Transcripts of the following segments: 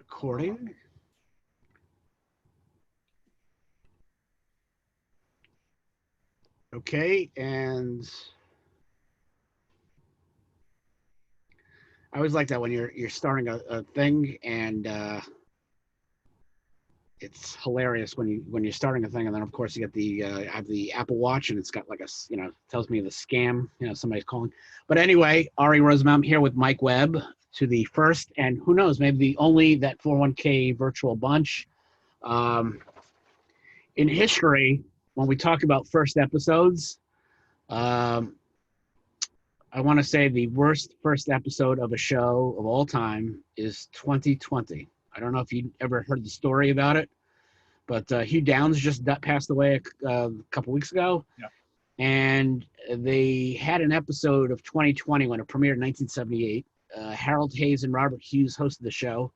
Recording. Okay, and I always like that when you're starting a thing, and it's hilarious when you're starting a thing, and then of course you get the I have the Apple Watch, and it's got like tells me the scam, somebody's calling. But anyway, Ari Rosenbaum here with Mike Webb to the first, and who knows, maybe the only that 401k virtual bunch. In history, when we talk about first episodes, I want to say the worst first episode of a show of all time is 2020. I don't know if you ever heard the story about it, but Hugh Downs just passed away a couple weeks ago. Yeah. And they had an episode of 2020 when it premiered in 1978. Harold Hayes and Robert Hughes hosted the show,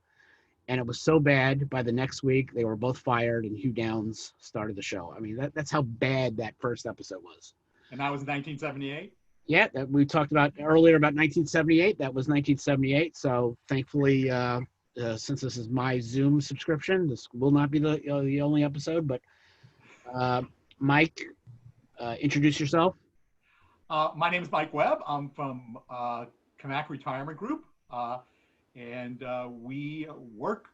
and it was so bad by the next week they were both fired, and Hugh Downs started the show. I mean, that's how bad that first episode was. And that was 1978? Yeah, that we talked about earlier about 1978. That was 1978. So thankfully, since this is my Zoom subscription, this will not be the only episode. But Mike, introduce yourself. My name is Mike Webb. I'm from Cammack Retirement Group, and we work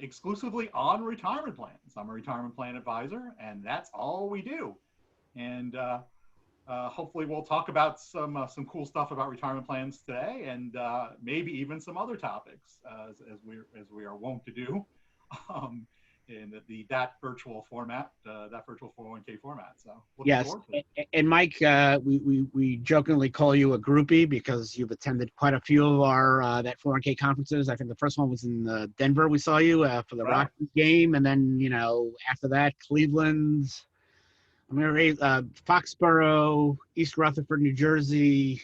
exclusively on retirement plans. I'm a retirement plan advisor, and that's all we do. And hopefully we'll talk about some cool stuff about retirement plans today, and maybe even some other topics as we are wont to do in that virtual format, that virtual 401k format. So yes, and Mike, we jokingly call you a groupie because you've attended quite a few of our that 401k conferences. I think the first one was in Denver. We saw you for the Rockies game, and then after that, Cleveland. Foxborough, East Rutherford, New Jersey,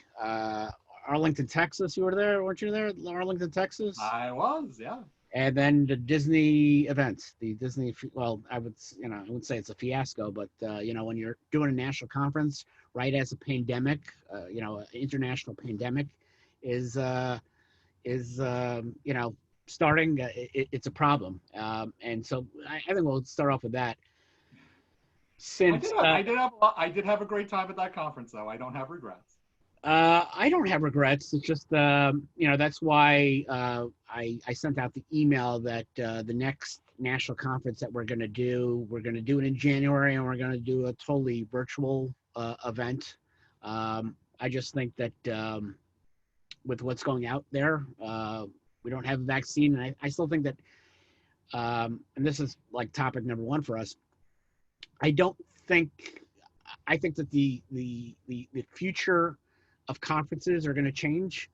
Arlington, Texas. You were there, weren't you there? Arlington, Texas. I was, yeah. And then the Disney events, I wouldn't say it's a fiasco, but when you're doing a national conference right as a pandemic, an international pandemic is starting. It's a problem, and so I think we'll start off with that. I did have a great time at that conference, though. I don't have regrets. I don't have regrets. It's just, that's why I sent out the email that the next national conference that we're going to do it in January, and we're going to do a totally virtual event. I just think that with what's going out there, we don't have a vaccine. And I still think that, and this is like topic number one for us, I think that the future of conferences are going to change.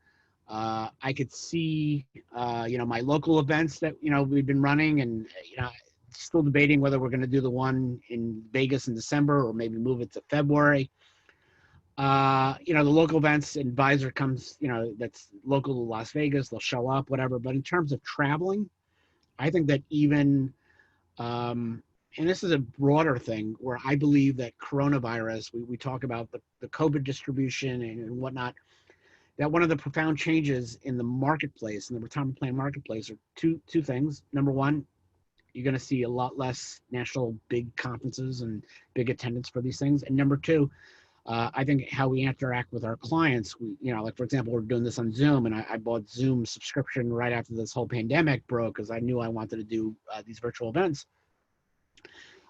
I could see, my local events that, we've been running, and, still debating whether we're going to do the one in Vegas in December or maybe move it to February. The local events, advisor comes, that's local to Las Vegas, they'll show up, whatever. But in terms of traveling, I think that even, and this is a broader thing where I believe that coronavirus, we talk about the COVID distribution and whatnot, that one of the profound changes in the marketplace, in the retirement plan marketplace, are two things. Number one, you're going to see a lot less national big conferences and big attendance for these things. And number two, I think how we interact with our clients, like for example, we're doing this on Zoom, and I bought Zoom subscription right after this whole pandemic broke because I knew I wanted to do these virtual events.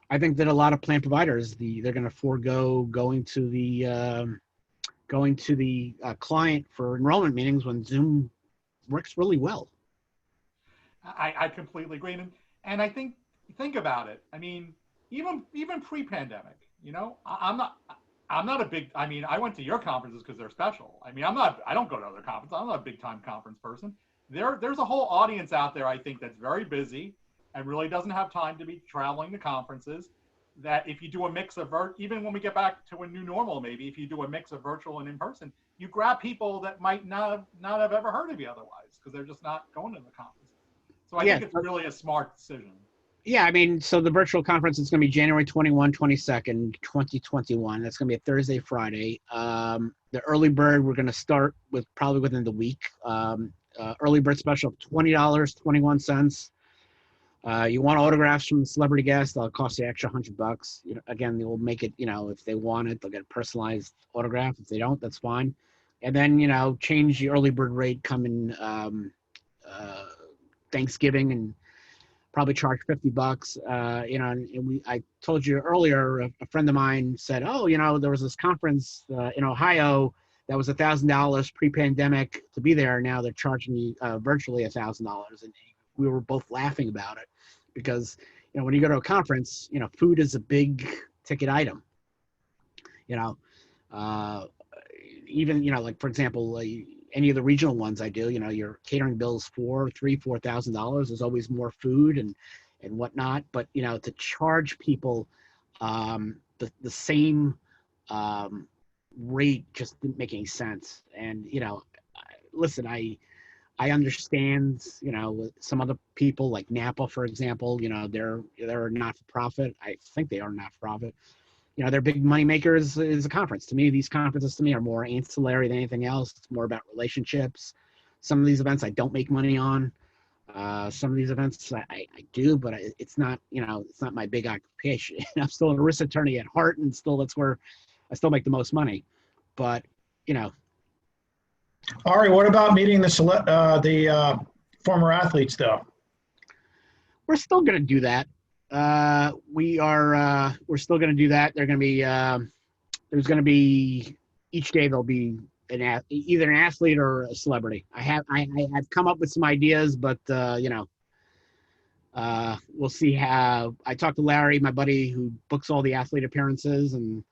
I think that a lot of plan providers, they're going to forego going to the client for enrollment meetings when Zoom works really well. I completely agree, and I think about it. I mean, even pre-pandemic, I'm not a big. I mean, I went to your conferences because they're special. I mean, I don't go to other conferences. I'm not a big time conference person. There's a whole audience out there, I think, that's very busy and really doesn't have time to be traveling to conferences, that if you do a mix of even when we get back to a new normal, maybe if you do a mix of virtual and in person, you grab people that might not have ever heard of you otherwise because they're just not going to the conference. So I think it's really a smart decision. Yeah, I mean, so the virtual conference is going to be January 21, 22nd, 2021. That's going to be a Thursday, Friday. The early bird, we're going to start with probably within the week. Early bird special of $20, 21 cents. You want autographs from the celebrity guests, they'll cost you extra $100. You know, again, they will make it, you know, if they want it, they'll get a personalized autograph. If they don't, that's fine. And then, you know, change the early bird rate coming Thanksgiving and probably charge $50. You know, and I told you earlier, a friend of mine said, oh, you know, there was this conference in Ohio that was $1,000 pre-pandemic to be there. Now they're charging you virtually $1,000. And we were both laughing about it because, you know, when you go to a conference, you know, food is a big ticket item, you know, even, you know, like, for example, any of the regional ones I do, you know, your catering bills $4,000. There's always more food and whatnot. But, you know, to charge people the same rate just didn't make any sense. And, you know, listen, I understand, you know, some other people like Napa, for example, you know, they're not for profit. I think they are not for profit. You know, their big money makers is a conference. To me, these conferences to me are more ancillary than anything else. It's more about relationships. Some of these events I don't make money on. Some of these events I do, but it's not, you know, it's not my big occupation. I'm still an ERISA attorney at heart, and still that's where I still make the most money. But, you know. Ari, what about meeting the former athletes though? We're still going to do that. We're still going to do that. They're going to be, there's going to be, each day there'll be either an athlete or a celebrity. I've come up with some ideas, but, you know, we'll see how. I talked to Larry, my buddy who books all the athlete appearances, and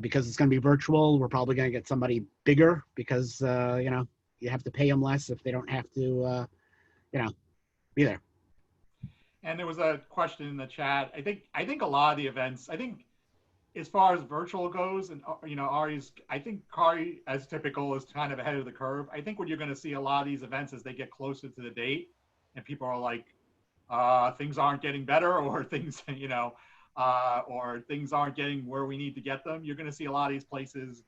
because it's going to be virtual, we're probably going to get somebody bigger because, you know, you have to pay them less if they don't have to, you know, be there. And there was a question in the chat. I think a lot of the events, I think as far as virtual goes, and, you know, I think Kari, as typical, is kind of ahead of the curve. I think what you're going to see a lot of these events as they get closer to the date and people are like, things aren't getting better, or things, you know, or things aren't getting where we need to get them. You're going to see a lot of these places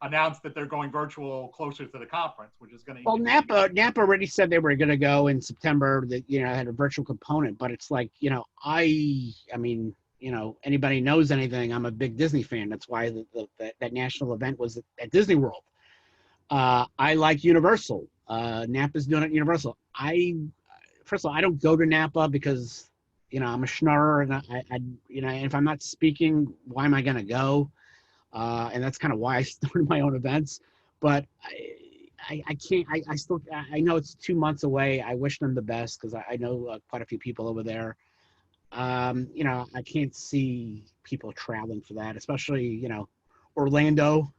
announce that they're going virtual closer to the conference, which is going to. Well, Napa already said they were going to go in September. That, you know, had a virtual component, but it's like, you know, I mean, you know, anybody knows anything, I'm a big Disney fan. That's why that national event was at Disney World. I like Universal. Napa's doing it at Universal. First of all, I don't go to Napa because, you know, I'm a schnorrer, and I you know, if I'm not speaking, why am I going to go? And that's kind of why I started my own events. But I can't. I know it's 2 months away. I wish them the best because I know quite a few people over there. You know, I can't see people traveling for that, especially, you know, Orlando.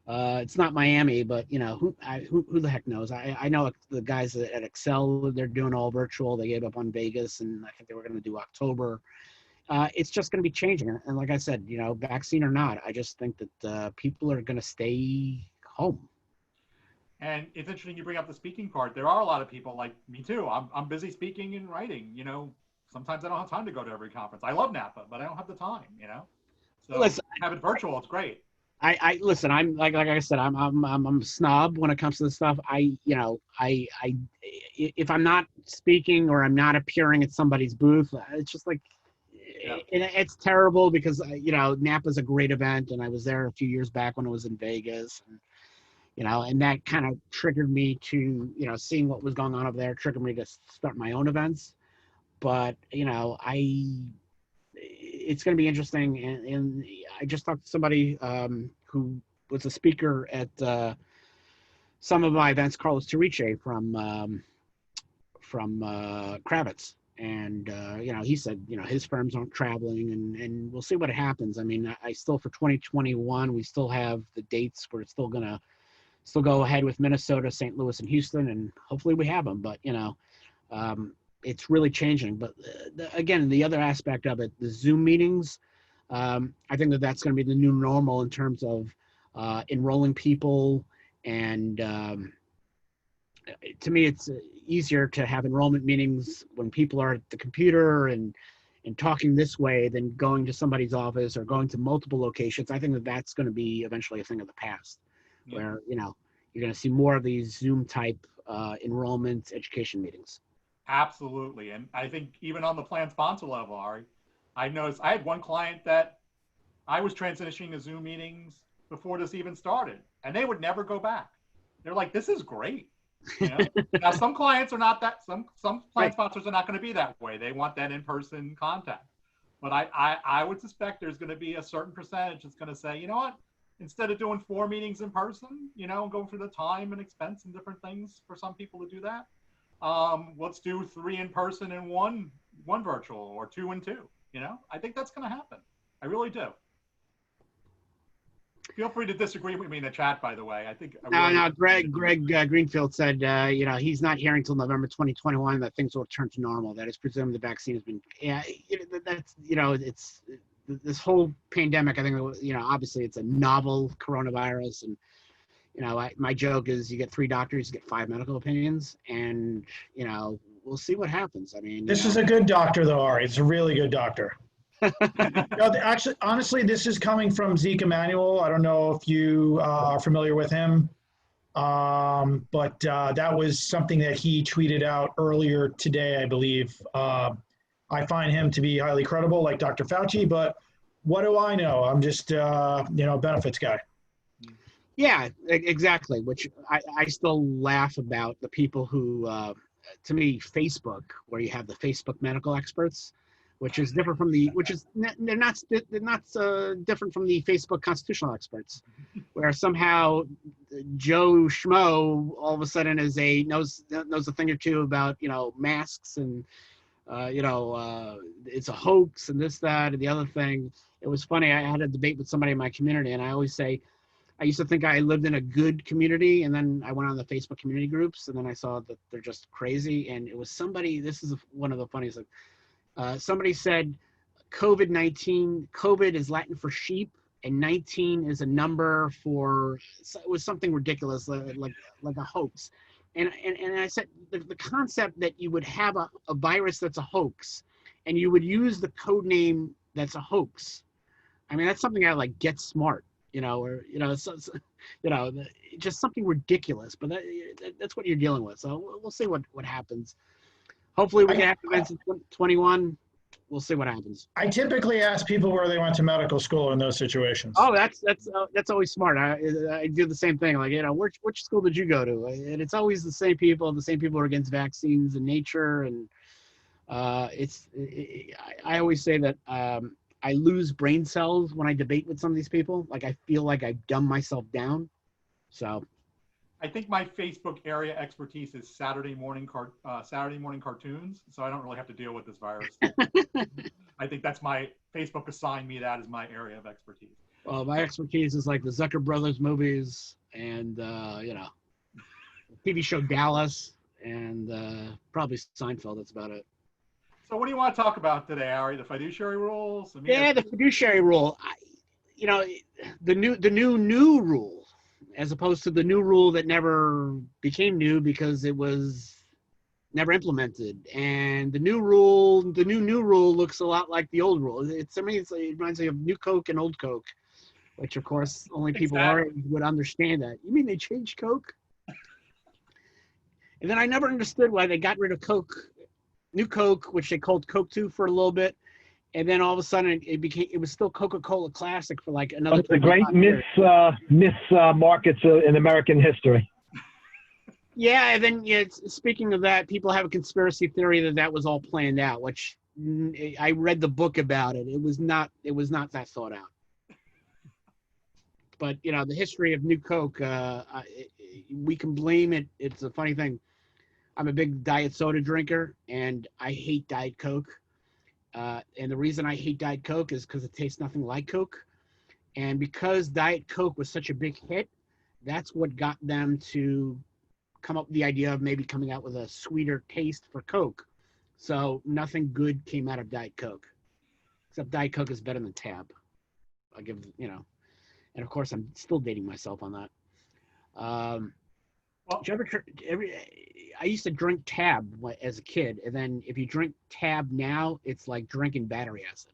It's not Miami, but, you know, who the heck knows? I know the guys at Excel, they're doing all virtual. They gave up on Vegas, and I think they were going to do October. It's just going to be changing. And like I said, you know, vaccine or not, I just think that people are going to stay home. And it's interesting you bring up the speaking part. There are a lot of people like me too. I'm busy speaking and writing, you know. Sometimes I don't have time to go to every conference. I love Napa, but I don't have the time, you know. So listen, have it virtual. It's great. I listen. I'm like I said. I'm a snob when it comes to this stuff. If I'm not speaking or I'm not appearing at somebody's booth, it's just like, yeah. It's terrible because, you know, Napa's a great event, and I was there a few years back when it was in Vegas, and, you know, and that kind of triggered me to, you know, seeing what was going on over there, triggered me to start my own events. But, you know, it's going to be interesting. And I just talked to somebody who was a speaker at some of my events, Carlos Terrice from Kravitz. And, you know, he said, you know, his firms aren't traveling, and we'll see what happens. I mean, I still, for 2021, we still have the dates. We're still going to go ahead with Minnesota, St. Louis, and Houston, and hopefully we have them. But, you know, it's really changing. But again, the other aspect of it, the Zoom meetings, I think that's going to be the new normal in terms of enrolling people. And to me, it's easier to have enrollment meetings when people are at the computer and talking this way than going to somebody's office or going to multiple locations. I think that's going to be eventually a thing of the past, yeah. Where, you know, you're going to see more of these Zoom type enrollment education meetings. Absolutely. And I think even on the plan sponsor level, Ari, I noticed I had one client that I was transitioning to Zoom meetings before this even started, and they would never go back. They're like, this is great. You know, now some clients are not that, some plan sponsors are not going to be that way. They want that in-person contact. But I would suspect there's going to be a certain percentage that's going to say, you know what, instead of doing 4 meetings in person, you know, going through the time and expense and different things for some people to do that, let's do 3 in person and one virtual, or 2 and 2. You know, I think that's going to happen. I really do. Feel free to disagree with me in the chat, by the way. I think. No. Greg Greenfield said, you know, he's not hearing until November 2021 that things will return to normal. That is presumed the vaccine has been. Yeah, that's, you know, it's this whole pandemic. I think, you know, obviously it's a novel coronavirus, and you know, my joke is you get 3 doctors, you get 5 medical opinions, and you know, we'll see what happens. I mean, This is a good doctor, though, Ari. It's a really good doctor. No, actually, honestly, this is coming from Zeke Emanuel. I don't know if you are familiar with him, but that was something that he tweeted out earlier today, I believe. I find him to be highly credible, like Dr. Fauci, but what do I know? I'm just, you know, benefits guy. Yeah, exactly. Which I still laugh about the people who, to me, Facebook, where you have the Facebook medical experts, which is different from the, they're not different from the Facebook constitutional experts, where somehow Joe Schmo all of a sudden knows a thing or two about, you know, masks and you know, it's a hoax and this, that, and the other thing. It was funny. I had a debate with somebody in my community, and I always say, I used to think I lived in a good community, and then I went on the Facebook community groups, and then I saw that they're just crazy. And it was somebody, this is one of the funniest, like, somebody said, COVID is Latin for sheep, and 19 is a number for, it was something ridiculous, like a hoax. And I said, the concept that you would have a virus that's a hoax, and you would use the code name that's a hoax. I mean, that's something I like, get smart. You know, or, you know, you know, just something ridiculous, but that's what you're dealing with. So we'll see what happens. Hopefully we can have events in 2021. We'll see what happens. I typically ask people where they went to medical school in those situations. Oh, that's always smart. I do the same thing. Like, you know, which school did you go to? And it's always the same people who are against vaccines and nature. And I always say that I lose brain cells when I debate with some of these people. Like, I feel like I've dumbed myself down. So I think my Facebook area expertise is Saturday morning cartoons, so I don't really have to deal with this virus. I think that's Facebook assigned me that as my area of expertise. Well, my expertise is like the Zucker Brothers movies and, you know, TV show Dallas and probably Seinfeld. That's about it. So what do you want to talk about today, Ari? The fiduciary rules? The fiduciary rule. You know, the new rule, as opposed to the new rule that never became new because it was never implemented. And the new rule looks a lot like the old rule. It reminds me of New Coke and Old Coke, which of course only people our age would understand that. You mean they changed Coke? And then I never understood why they got rid of Coke. New Coke, which they called Coke 2 for a little bit, and then all of a sudden it was still Coca-Cola Classic for like another. The great miss markets in American history. Yeah, and then speaking of that, people have a conspiracy theory that was all planned out, which I read the book about it. It was not that thought out. But you know, the history of New Coke, we can blame it. It's a funny thing. I'm a big diet soda drinker, and I hate Diet Coke. And the reason I hate Diet Coke is because it tastes nothing like Coke. And because Diet Coke was such a big hit, that's what got them to come up with the idea of maybe coming out with a sweeter taste for Coke. So nothing good came out of Diet Coke, except Diet Coke is better than Tab. I give, you know, and of course I'm still dating myself on that. Well, I used to drink Tab as a kid, and then if you drink Tab now, it's like drinking battery acid.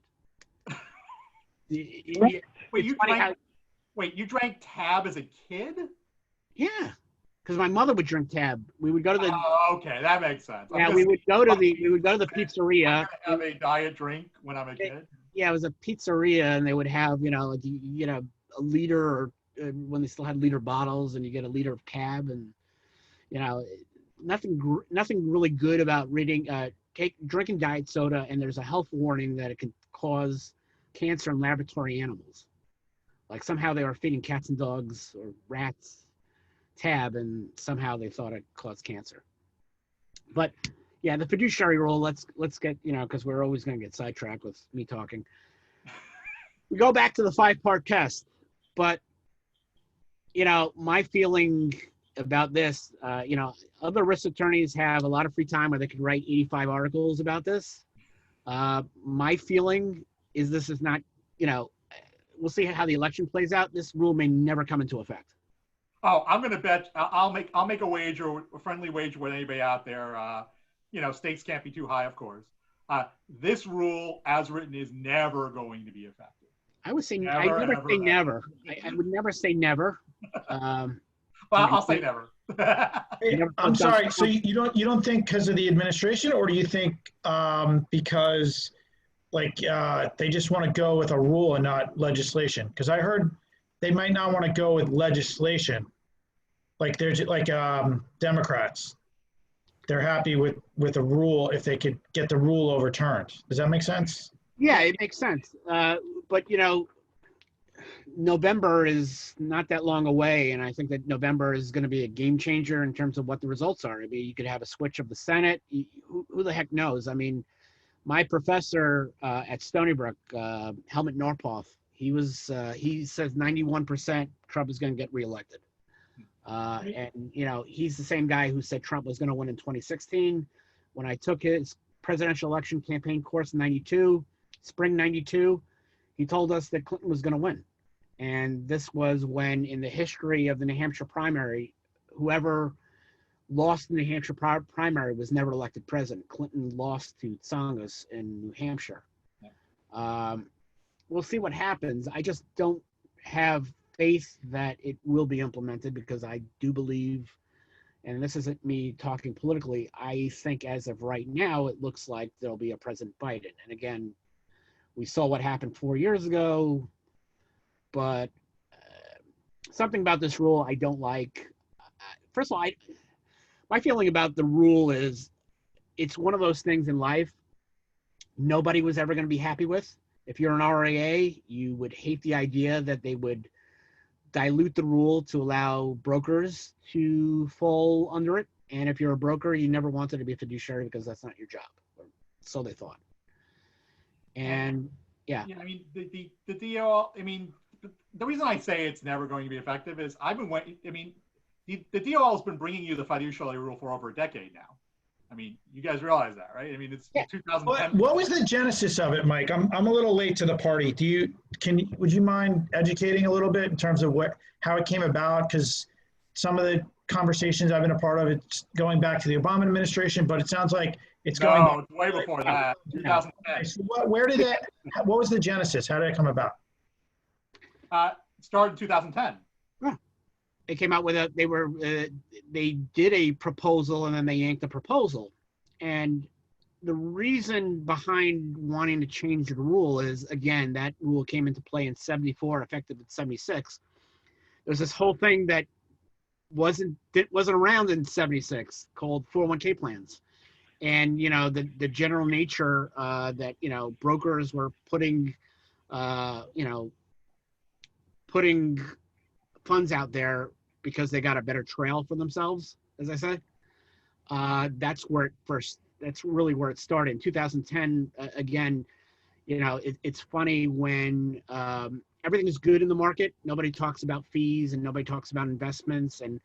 Wait, you drank Tab as a kid? Yeah. because my mother would drink tab. We would go to the Oh, okay, that makes sense. yeah, we would go to the pizzeria. Have a diet drink when I'm a kid. Yeah, it was a pizzeria, and they would have like you get a liter, or when they still had liter bottles, and you get a liter of cab, and nothing really good about drinking diet soda, and there's a health warning that it can cause cancer in laboratory animals. Like somehow they were feeding cats and dogs or rats tab, and somehow they thought it caused cancer. But yeah, the fiduciary rule, let's get, because we're always going to get sidetracked with me talking. We go back to the 5-part test, but my feeling about this, other risk attorneys have a lot of free time where they could write 85 articles about this. My feeling is this is not, we'll see how the election plays out. This rule may never come into effect. Oh, I'm going to bet I'll make a wager, a friendly wager with anybody out there. Stakes can't be too high, of course. This rule, as written, is never going to be effective. I would say never, I never say never. I would never say never. Well, I'll say never. I'm sorry. So you don't think because of the administration, or do you think because they just want to go with a rule and not legislation? Because I heard they might not want to go with legislation. Like there's Democrats, they're happy with a rule if they could get the rule overturned. Does that make sense? Yeah, it makes sense. But November is not that long away, and I think that November is going to be a game changer in terms of what the results are. I mean, you could have a switch of the Senate. Who the heck knows? I mean, my professor at Stony Brook, Helmut Norpoth, he says 91% Trump is going to get reelected. And he's the same guy who said Trump was going to win in 2016. When I took his presidential election campaign course in spring 92, he told us that Clinton was going to win. And this was when, in the history of the New Hampshire primary, whoever lost the New Hampshire primary was never elected president. Clinton lost to Tsongas in New Hampshire. Yeah. We'll see what happens. I just don't have faith that it will be implemented, because I do believe, and this isn't me talking politically, I think as of right now, it looks like there'll be a President Biden. And again, we saw what happened 4 years ago, but something about this rule I don't like. First of all, my feeling about the rule is it's one of those things in life nobody was ever going to be happy with. If you're an RIA, you would hate the idea that they would dilute the rule to allow brokers to fall under it. And if you're a broker, you never wanted to be a fiduciary because that's not your job. So they thought. And yeah. I mean, the deal, I mean, the reason I say it's never going to be effective is the DOL has been bringing you the fiduciary rule for over a decade now. I mean, you guys realize that, right? I mean, it's 2010. What was the genesis of it, Mike? I'm a little late to the party. Would you mind educating a little bit in terms of how it came about? Because some of the conversations I've been a part of, it's going back to the Obama administration, but it sounds like it's going back way before that, 2010. So what was the genesis? How did it come about? It started in 2010. They came out with they did a proposal, and then they yanked the proposal. And the reason behind wanting to change the rule is, again, that rule came into play in 74, effective in 76. There's this whole thing that wasn't around in 76 called 401k plans. And, the general nature that, brokers were putting funds out there because they got a better trail for themselves, as I said. That's really where it started. In 2010, again, it's funny when everything is good in the market, nobody talks about fees and nobody talks about investments. And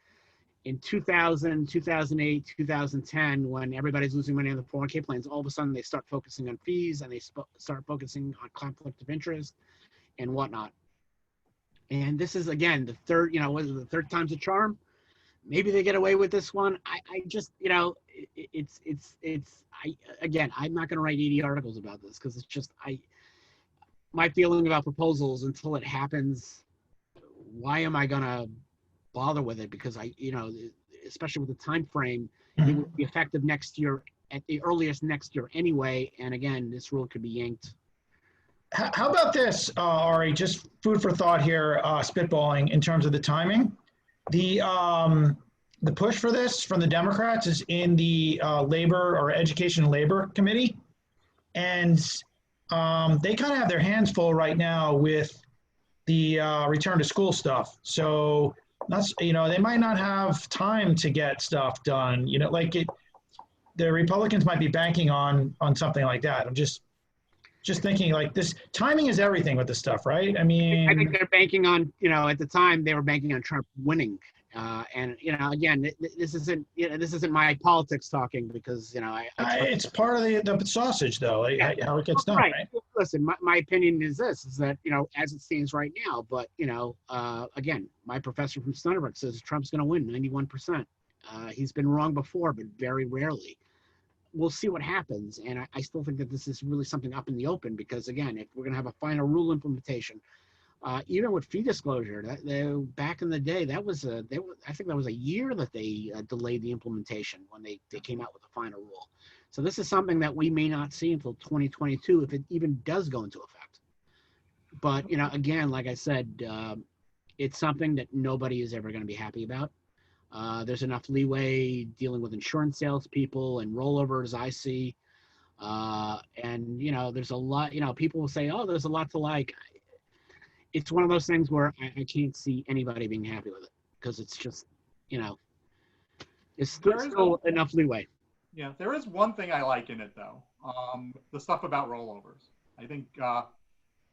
in 2000, 2008, 2010, when everybody's losing money on the 401k plans, all of a sudden they start focusing on fees, and they start focusing on conflict of interest and whatnot. And this is, again, the third, the third time's a charm. Maybe they get away with this one. I just, again, I'm not going to write 80 articles about this, because it's just, my feeling about proposals until it happens, why am I going to bother with it? Because especially with the time frame, Mhm. it would be effective next year, at the earliest next year anyway. And again, this rule could be yanked. How about this, Ari? Just food for thought here, spitballing in terms of the timing. The push for this from the Democrats is in the Labor or Education and Labor Committee, and they kind of have their hands full right now with the return to school stuff. So that's, they might not have time to get stuff done. The Republicans might be banking on something like that. I'm just thinking, like, this timing is everything with this stuff, right? I I think mean, they're banking on, at the time they were banking on Trump winning. And again, this isn't my politics talking, because it's part of the sausage, though, like, Yeah. how it gets done, right. right? Listen, my opinion is this: is that as it stands right now. But again, my professor from Stony Brook says Trump's going to win 91%. He's been wrong before, but very rarely. We'll see what happens, and I still think that this is really something up in the open, because again, if we're going to have a final rule implementation, even with fee disclosure, back in the day, I think that was a year that they delayed the implementation when they came out with the final rule. So this is something that we may not see until 2022, if it even does go into effect. But again, like I said, it's something that nobody is ever going to be happy about. There's enough leeway dealing with insurance salespeople and rollovers, I see. And there's a lot. People will say, "Oh, there's a lot to like." It's one of those things where I can't see anybody being happy with it, because it's just, it's still enough leeway. Yeah, there is one thing I like in it, though. The stuff about rollovers. I think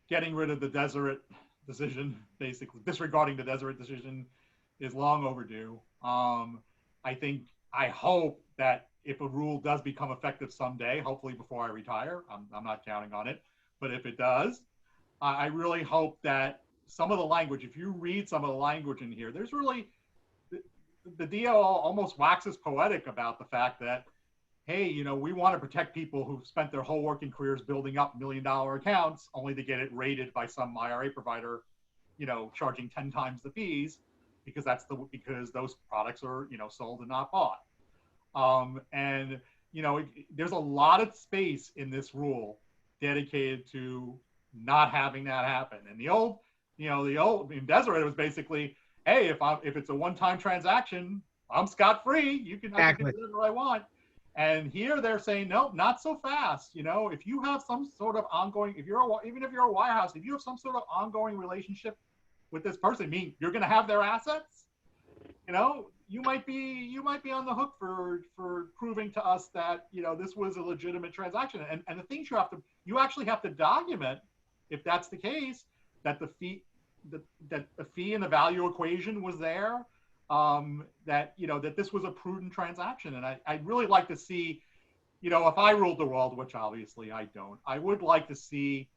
getting rid of the Deseret decision, basically disregarding the Deseret decision, is long overdue. I hope that if a rule does become effective someday, hopefully before I retire, I'm not counting on it, but if it does, I really hope that some of the language, if you read some of the language in here, there's really, the DO almost waxes poetic about the fact that, hey, we want to protect people who've spent their whole working careers building up $1 million accounts only to get it rated by some IRA provider, charging 10 times the fees, because because those products are, sold and not bought. There's a lot of space in this rule dedicated to not having that happen. And the old in Deseret, it was basically, hey, if it's a one-time transaction, I'm scot-free. I can do whatever I want. And here they're saying, no, not so fast. If you have some sort of ongoing, even if you're a wirehouse, if you have some sort of ongoing relationship with this person, you're going to have their assets. You might be on the hook for proving to us that this was a legitimate transaction. And the things you actually have to document, if that's the case, that the fee and the value equation was there, that this was a prudent transaction. And I'd really like to see, if I ruled the world, which obviously I don't, I would like to see,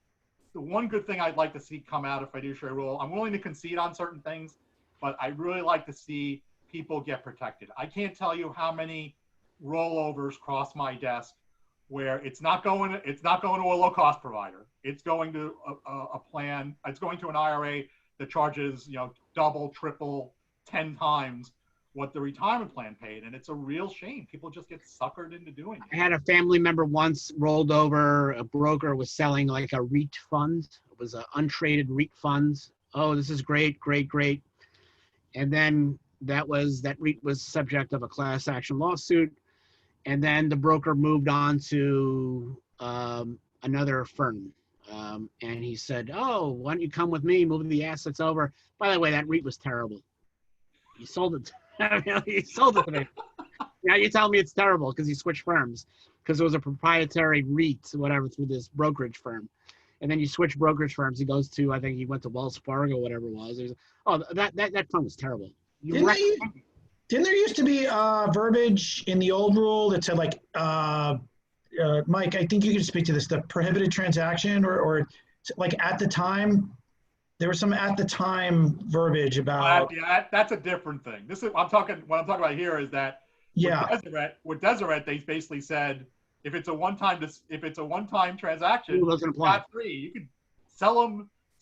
the one good thing I'd like to see come out of Fiduciary Rule. I'm willing to concede on certain things, but I'd really like to see people get protected. I can't tell you how many rollovers cross my desk where it's not going to a low cost provider. It's going to a plan. It's going to an IRA that charges, double, triple, 10 times what the retirement plan paid. And it's a real shame. People just get suckered into doing it. I had a family member once rolled over. A broker was selling like a REIT fund. It was an untraded REIT fund. Oh, this is great, great, great. And then that REIT was subject of a class action lawsuit. And then the broker moved on to another firm. And he said, oh, why don't you come with me, move the assets over? By the way, that REIT was terrible. He sold it. He sold it to me. Now you tell me it's terrible because he switched firms, because it was a proprietary REIT, whatever, through this brokerage firm. And then you switch brokerage firms. He goes to, I think he went to Wells Fargo, whatever it was. That fund was terrible. Didn't there used to be verbiage in the old rule that said, like, Mike, I think you could speak to this, the prohibited transaction, or like at the time, there was some at the time verbiage about. Yeah, that's a different thing. What I'm talking about here is that with Deseret, they basically said, if it's a one-time transaction, it's not free. You could sell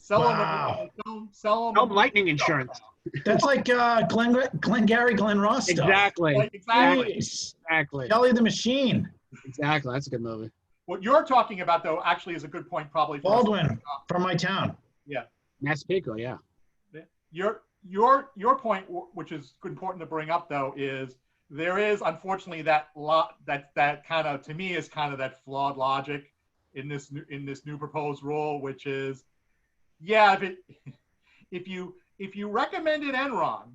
Sell Wow. them, sell No them lightning insurance. That's like Glengarry Glen Ross stuff. Exactly. Like, exactly. Jeez. Exactly. Kelly the Machine. Exactly. That's a good movie. What you're talking about, though, actually is a good point, probably. For Baldwin from my town. Yeah. Massapequa, yeah. Your point, which is important to bring up, though, is there is unfortunately that kind of, to me, is kind of that flawed logic in this new proposed rule, which is, yeah, if you recommended Enron,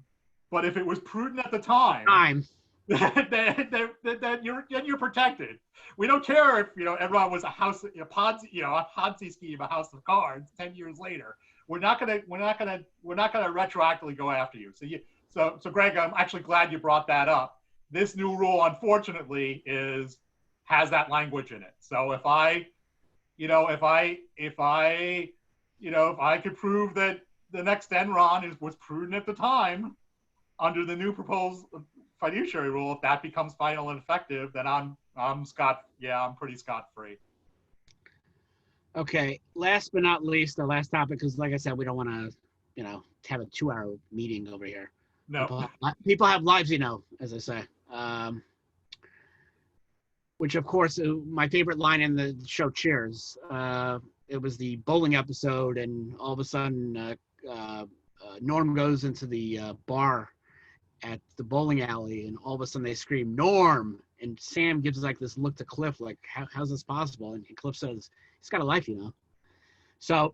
but if it was prudent at the time, then you're protected. We don't care if Enron was a Ponzi scheme, a house of cards 10 years later. We're not gonna retroactively go after you. So Greg, I'm actually glad you brought that up. This new rule, unfortunately, has that language in it. So if I could prove that the next Enron was prudent at the time under the new proposed fiduciary rule, if that becomes final and effective, then I'm pretty scot-free. Okay. Last but not least, the last topic, because like I said, we don't want to, have a 2-hour meeting over here. No. People have lives, as I say. Which, of course, my favorite line in the show Cheers. It was the bowling episode, and all of a sudden, Norm goes into the bar at the bowling alley, and all of a sudden they scream, "Norm!" And Sam gives like this look to Cliff, like, how's this possible? And Cliff says, he's got a life, So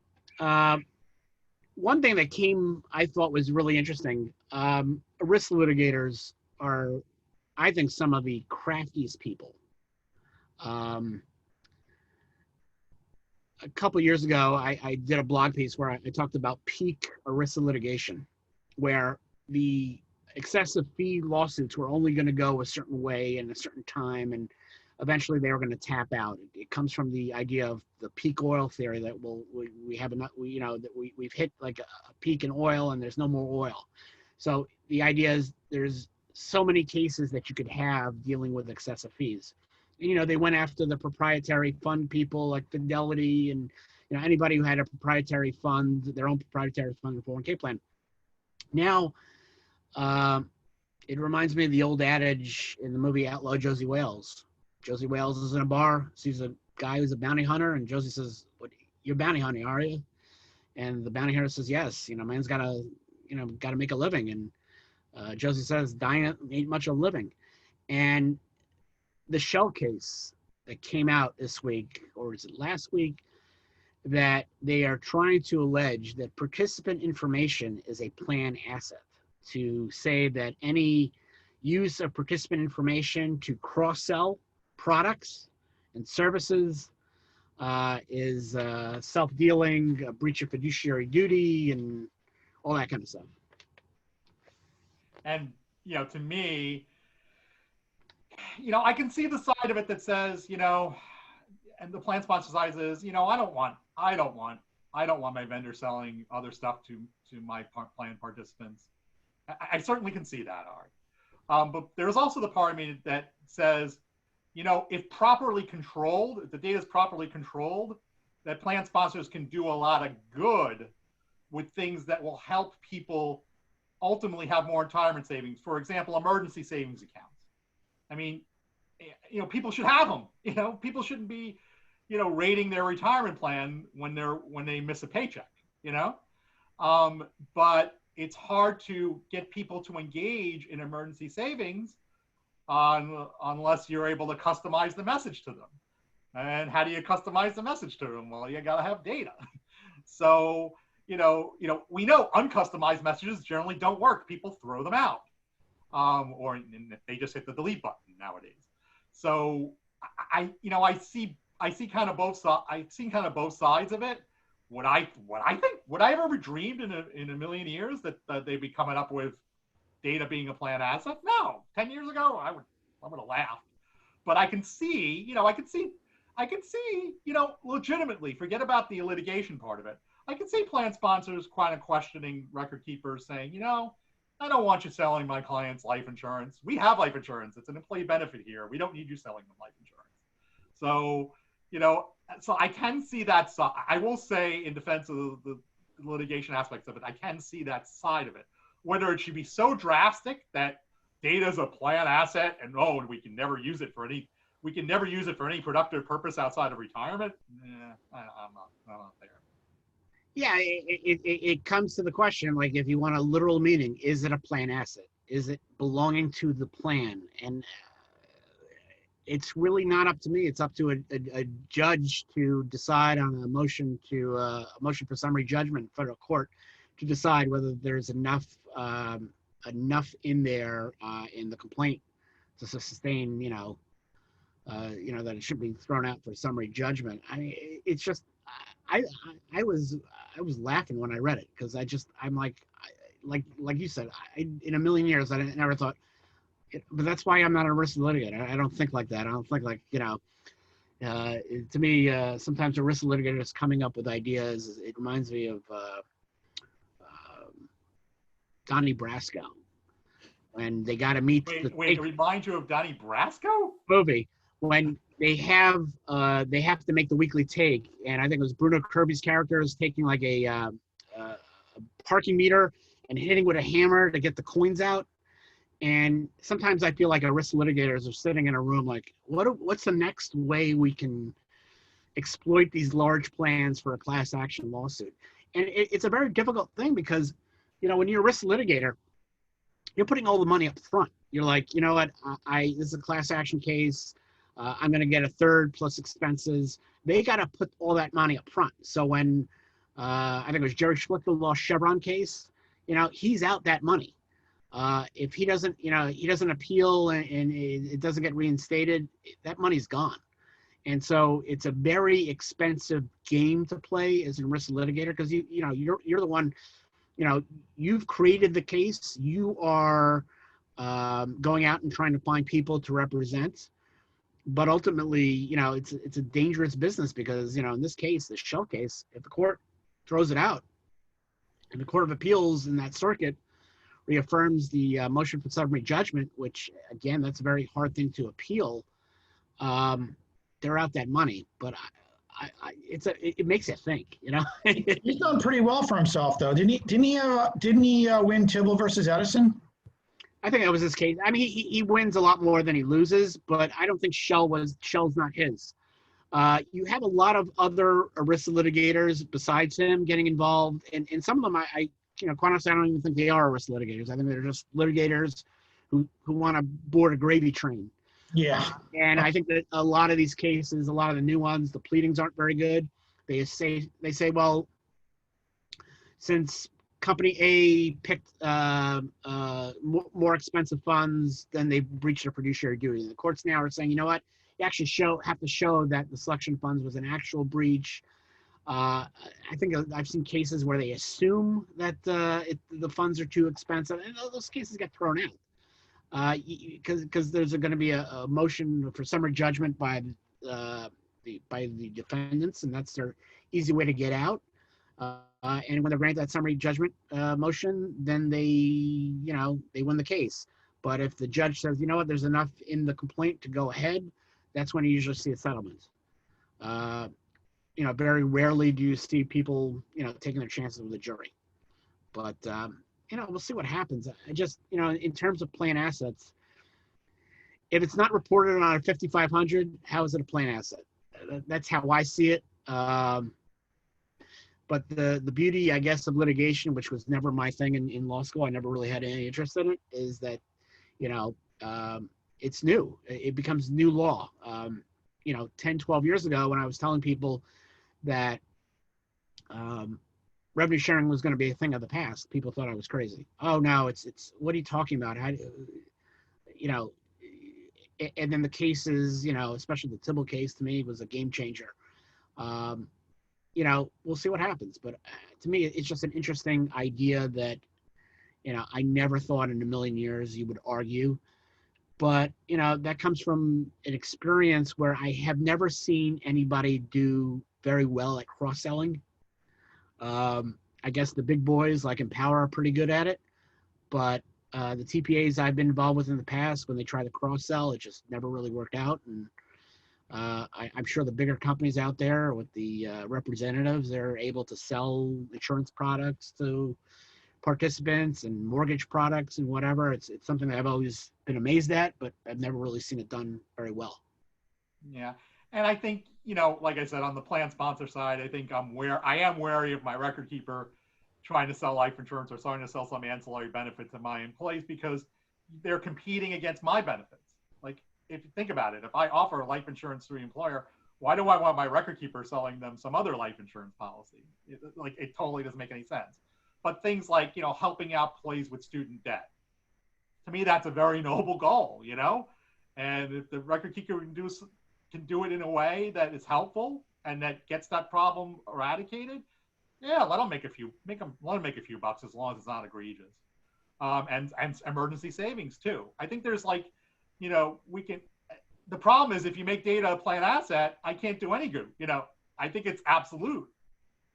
one thing that I thought was really interesting, ERISA litigators are, I think, some of the craftiest people. A couple years ago, I did a blog piece where I talked about peak ERISA litigation, where the excessive fee lawsuits were only going to go a certain way in a certain time, and eventually they were going to tap out. It comes from the idea of the peak oil theory, that we have enough, that we've hit like a peak in oil and there's no more oil. So the idea is there's so many cases that you could have dealing with excessive fees. And, they went after the proprietary fund people like Fidelity and, anybody who had a proprietary fund, their own proprietary fund and 401k plan. Now, it reminds me of the old adage in the movie Outlaw Josie Wales. Josie Wales is in a bar, sees a guy who's a bounty hunter, and Josie says, "What, you're bounty hunting, are you?" And the bounty hunter says, "Yes, man's gotta make a living." And Josie says, "Dying ain't much of a living." And the Shell case that came out this week, or is it last week, that they are trying to allege that participant information is a plan asset, to say that any use of participant information to cross-sell products and services is self-dealing, a breach of fiduciary duty, and all that kind of stuff. And, to me, I can see the side of it that says, and the plan sponsor side is, I don't want my vendor selling other stuff to my plan participants. I certainly can see that, Art. But there's also the part of me that says, if properly controlled, if the data is properly controlled, that plan sponsors can do a lot of good with things that will help people ultimately have more retirement savings. For example, emergency savings accounts. I mean, people should have them. People shouldn't be, rating their retirement plan when they miss a paycheck. But it's hard to get people to engage in emergency savings unless you're able to customize the message to them. And how do you customize the message to them? Well, you got to have data. So, we know uncustomized messages generally don't work. People throw them out, or they just hit the delete button nowadays. So I see kind of both sides. I've seen kind of both sides of it. Would I have ever dreamed in a million years that they'd be coming up with data being a plan asset? No. 10 years ago, I would have laughed. But I can see, legitimately, forget about the litigation part of it. I can see plan sponsors kind of questioning record keepers, saying, I don't want you selling my clients life insurance. We have life insurance. It's an employee benefit here. We don't need you selling them life insurance. So, so I can see that. So I will say, in defense of litigation aspects of it. I can see that side of it. Whether it should be so drastic that data is a plan asset and we can never use it for any productive purpose outside of retirement. I'm not there. Yeah, it comes to the question, like, if you want a literal meaning, is it a plan asset? Is it belonging to the plan? And it's really not up to me. It's up to a judge to decide on a motion for summary judgment in federal court to decide whether there's enough in there in the complaint to sustain, that it should be thrown out for summary judgment. I mean, it's just, I was laughing when I read it, because I'm like you said, in a million years I never thought. But that's why I'm not a risk litigator. I don't think like that. I don't think like, to me, sometimes a risk litigator is coming up with ideas. It reminds me of Donnie Brasco, when they got to meet. It reminds you of Donnie Brasco? Movie, when they have to make the weekly take, and I think it was Bruno Kirby's character is taking like a parking meter and hitting with a hammer to get the coins out. And sometimes I feel like a risk litigators are sitting in a room like, what's the next way we can exploit these large plans for a class action lawsuit? And it's a very difficult thing, because, when you're a risk litigator, you're putting all the money up front. You're like, you know what, this is a class action case. I'm going to get a third plus expenses. They got to put all that money up front. So when I think it was Jerry Schlichter lost Chevron case, he's out that money. If he doesn't appeal and it doesn't get reinstated, that money's gone. And so it's a very expensive game to play as a risk litigator, because you're the one, you've created the case. You are going out and trying to find people to represent. But ultimately, it's a dangerous business, because, in this case, the Shell case, if the court throws it out and the Court of Appeals in that circuit reaffirms the motion for summary judgment, which, again, that's a very hard thing to appeal, they're out that money. But it makes you think, He's done pretty well for himself, though. Didn't he win Tibble versus Edison? I think that was his case. I mean, he wins a lot more than he loses, but I don't think Shell's not his. You have a lot of other ERISA litigators besides him getting involved, and some of them, quite honestly, I don't even think they are ERISA litigators. I think they're just litigators who want to board a gravy train. Yeah. And I think that a lot of these cases, a lot of the new ones, the pleadings aren't very good. They say, well, since Company A picked more expensive funds, then they breached their fiduciary duty. And the courts now are saying, you know what, you actually have to show that the selection funds was an actual breach. I think I've seen cases where they assume that the funds are too expensive, and those cases get thrown out because there's going to be a motion for summary judgment by the defendants, and that's their easy way to get out. And when they grant that summary judgment motion, then they win the case. But if the judge says, you know what, there's enough in the complaint to go ahead, that's when you usually see a settlement. Very rarely do you see people, taking their chances with a jury. But, we'll see what happens. I just, in terms of plan assets, if it's not reported on a 5500, how is it a plan asset? That's how I see it. But the beauty, I guess, of litigation, which was never my thing in law school, I never really had any interest in it, is that, it's new. It becomes new law. 10, 12 years ago, when I was telling people that revenue sharing was going to be a thing of the past, people thought I was crazy. Oh, no, it's what are you talking about? How, and then the cases, especially the Tibble case, to me was a game changer. We'll see what happens. But to me, it's just an interesting idea that, I never thought in a million years you would argue. But, that comes from an experience where I have never seen anybody do very well at cross-selling. I guess the big boys like Empower are pretty good at it. But the TPAs I've been involved with in the past, when they try to cross-sell, it just never really worked out. And I'm sure the bigger companies out there with the representatives, they're able to sell insurance products to participants and mortgage products and whatever. It's something that I've always been amazed at, but I've never really seen it done very well. Yeah. And I think, you know, like I said, on the plan sponsor side, I think I am wary of my record keeper trying to sell life insurance or starting to sell some ancillary benefit to my employees because they're competing against my benefits. Like, if you think about it, if I offer life insurance to the employer, why do I want my record keeper selling them some other life insurance policy? It totally doesn't make any sense. But things like, you know, helping out employees with student debt, to me, that's a very noble goal, you know? And if the record keeper can do it in a way that is helpful and that gets that problem eradicated, yeah, let them make a few bucks as long as it's not egregious. And emergency savings too. I think there's like, you know, the problem is if you make data a plan asset, I can't do any good. You know, I think it's absolute.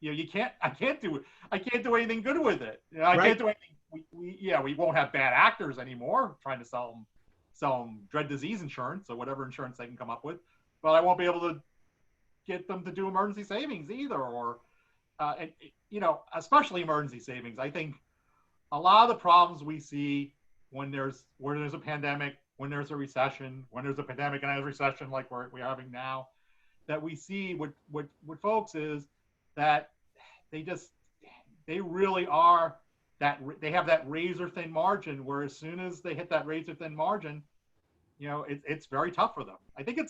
You know, I can't do anything good with it. You know, I can't do anything. We won't have bad actors anymore trying to sell them dread disease insurance or whatever insurance they can come up with, but I won't be able to get them to do emergency savings either, or you know, especially emergency savings. I think a lot of the problems we see when there's a pandemic, when there's a recession, when there's a pandemic and a recession like we're having now, that we see with folks is that they really are that they have that razor thin margin where as soon as they hit that razor thin margin, you know, it's very tough for them. I think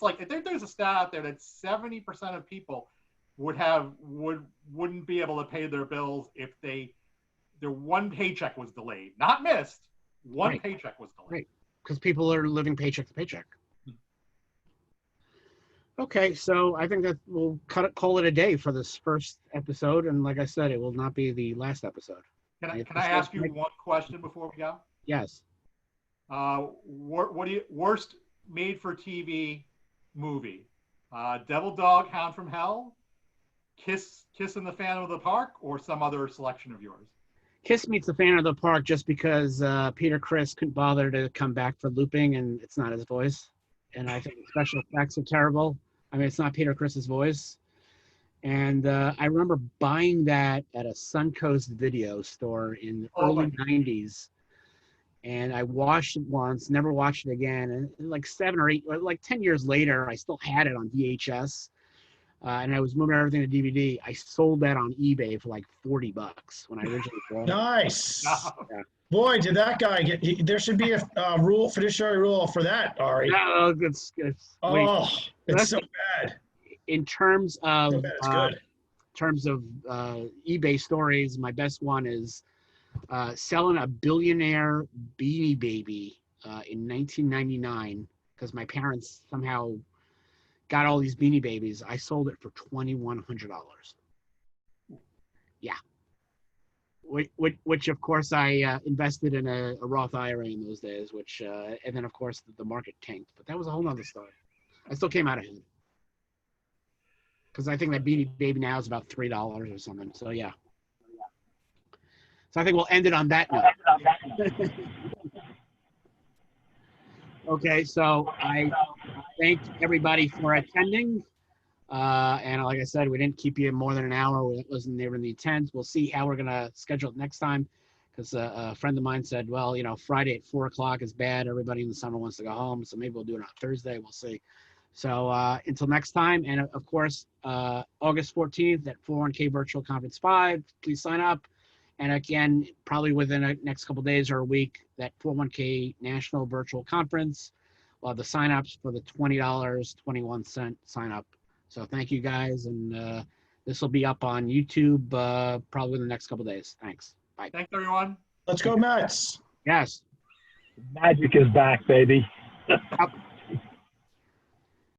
there's a stat out there that 70% of people wouldn't be able to pay their bills if their one paycheck was delayed, not missed. One paycheck was delayed. Right, because people are living paycheck to paycheck. Okay, so I think that we'll call it a day for this first episode, and like I said, it will not be the last episode. Can I ask you one question before we go? Yes. What do you worst made for TV movie? Devil Dog, Hound from Hell, Kiss in the Phantom of the Park, or some other selection of yours? Kiss meets the Phantom of the Park just because Peter Criss couldn't bother to come back for looping, and it's not his voice. And I think the special effects are terrible. I mean, it's not Peter Criss's voice. And I remember buying that at a Suncoast video store in the early 90s. And I watched it once, never watched it again. And like 10 years later, I still had it on VHS. And I was moving everything to DVD. I sold that on eBay for like $40 when I originally bought it. Nice. Yeah. Boy, did that guy there should be a fiduciary rule for that, Ari. No, it's so bad. In terms of So bad, it's good. eBay stories, my best one is selling a billionaire Beanie Baby in 1999 because my parents somehow got all these Beanie Babies. I sold it for $2,100. Yeah. Which of course I invested in a Roth IRA in those days, and then of course the market tanked, but that was a whole nother story. I still came out ahead because I think that Beanie Baby now is about $3 or something. So yeah. So I think we'll end it on that note. Okay, so I thank everybody for attending. And like I said, we didn't keep you more than an hour. It wasn't never the intent. We'll see how we're going to schedule it next time because a friend of mine said, well, you know, Friday at 4 o'clock is bad. Everybody in the summer wants to go home. So maybe we'll do it on Thursday. We'll see. So until next time. And of course, August 14th at 401k Virtual Conference 5, please sign up. And again, probably within the next couple of days or a week, that 401k National Virtual Conference, we'll have the signups for the $20.21 sign up. So thank you guys, and this will be up on YouTube probably in the next couple of days. Thanks. Bye. Thanks, everyone. Let's go Mets. Yes. Magic is back, baby. Yep.